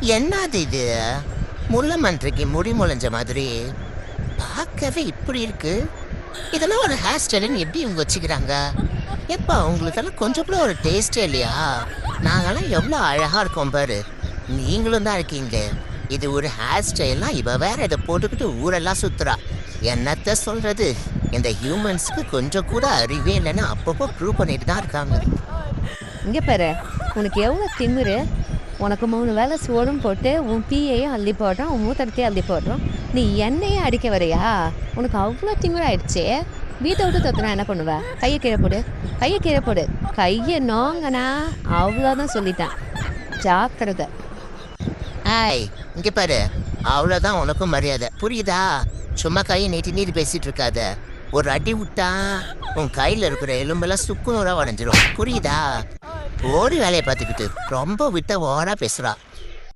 என்னது இது? முள்ள மன்றைக்கு முடி முளைஞ்ச மாதிரி பார்க்கவே இப்படி இருக்கு. இதெல்லாம் ஒரு ஹேர் ஸ்டைலுன்னு எப்படி இவங்க வச்சுக்கிறாங்க? எப்பா உங்களுக்கெல்லாம் கொஞ்சம் கூட ஒரு டேஸ்டே இல்லையா? நாங்கெல்லாம் எவ்வளோ அழகா இருக்கோம் பாரு. நீங்களும் தான் இருக்கீங்க. இது ஒரு ஹேர் ஸ்டைல்னா இவ வேற இதை போட்டுக்கிட்டு ஊரெல்லாம் சுத்துறா. என்னத்த சொல்றது? இந்த ஹியூமன்ஸ்க்கு கொஞ்சம் கூட அறிவே இல்லைன்னு அப்பப்போ ப்ரூவ் பண்ணிட்டு தான் இருக்காங்க. இங்கே பாரு, உனக்கு எவ்வளோ திமிரு. உனக்கு 3 வேளை சோறும் போட்டு உன் பீயையும் அள்ளி போடுறோம், உன் மூத்தரத்தையும் அள்ளி போடுறோம். நீ என்னையே அடிக்க வரையா? உனக்கு அவ்வளோ திமிராயிடுச்சு. வீட்டை விட்டு தொத்துனா என்ன பண்ணுவ? கையை கீழே போடு, கையை கீழே போடு. கையை நோங்கண்ணா அவ்வளோதான் சொல்லிட்டேன். ஜாக்கிரதை. ஏய் இங்க பாரு, அவ்வளோதான் உனக்கும் மரியாதை, புரியுதா? சும்மா கையை நீட்டி நீட்டி பேசிட்டு இருக்காத. ஒரு அடி விட்டா உன் கையில் இருக்கிற எலும்பெல்லாம் சுக்குநூறா உடஞ்சிரும், புரியுதா? ஓடி வேலையை பார்த்துக்கிட்டு ரொம்ப விட்ட ஓரா பேசுறா.